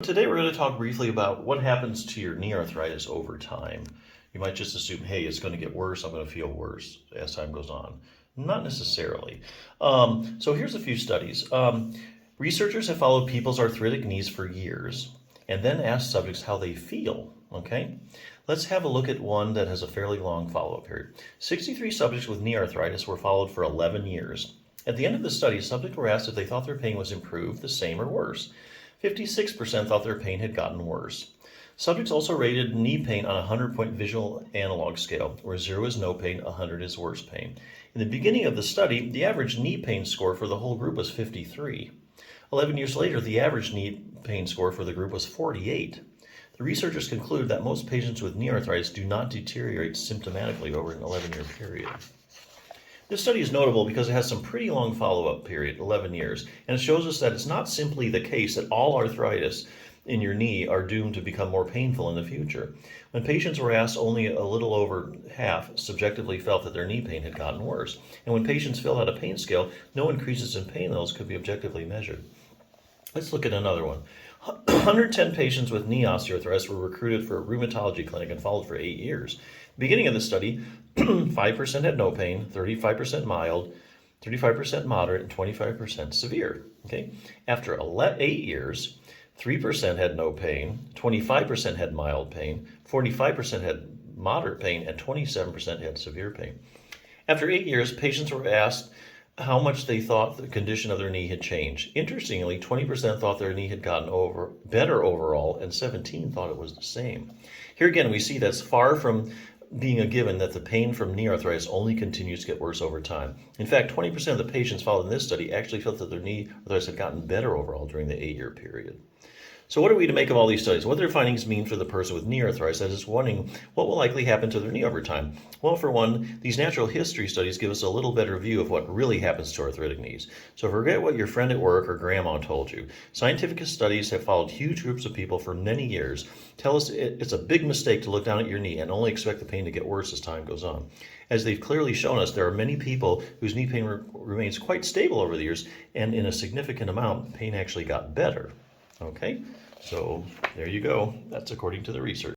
Today we're going to talk briefly about what happens to your knee arthritis over time. You might just assume, hey, it's going to get worse, I'm going to feel worse as time goes on. Not necessarily. So here's a few studies. Researchers have followed people's arthritic knees for years and then asked subjects how they feel, okay? Let's have a look at one that has a fairly long follow-up period. 63 subjects with knee arthritis were followed for 11 years. At the end of the study, subjects were asked if they thought their pain was improved, the same, or worse. 56% thought their pain had gotten worse. Subjects also rated knee pain on a 100-point visual analog scale, where 0 is no pain, 100 is worse pain. In the beginning of the study, the average knee pain score for the whole group was 53. 11 years later, the average knee pain score for the group was 48. The researchers concluded that most patients with knee arthritis do not deteriorate symptomatically over an 11-year period. This study is notable because it has some pretty long follow-up period, 11 years, and it shows us that it's not simply the case that all arthritis in your knee are doomed to become more painful in the future. When patients were asked, only a little over half subjectively felt that their knee pain had gotten worse. And when patients filled out a pain scale, no increases in pain levels could be objectively measured. Let's look at another one. 110 patients with knee osteoarthritis were recruited for a rheumatology clinic and followed for 8 years. Beginning of the study, 5% had no pain, 35% mild, 35% moderate, and 25% severe. Okay? After 8 years, 3% had no pain, 25% had mild pain, 45% had moderate pain, and 27% had severe pain. After 8 years, patients were asked how much they thought the condition of their knee had changed. Interestingly, 20% thought their knee had gotten better overall, and 17% thought it was the same. Here again, we see that's far from being a given that the pain from knee arthritis only continues to get worse over time. In fact, 20% of the patients followed in this study actually felt that their knee arthritis had gotten better overall during the 8-year period. So what are we to make of all these studies? What do their findings mean for the person with knee arthritis that is wondering what will likely happen to their knee over time? Well, for one, these natural history studies give us a little better view of what really happens to arthritic knees. So forget what your friend at work or grandma told you. Scientific studies have followed huge groups of people for many years. Tell us it's a big mistake to look down at your knee and only expect the pain to get worse as time goes on. As they've clearly shown us, there are many people whose knee pain remains quite stable over the years, and in a significant amount, pain actually got better. Okay, so there you go. That's according to the research.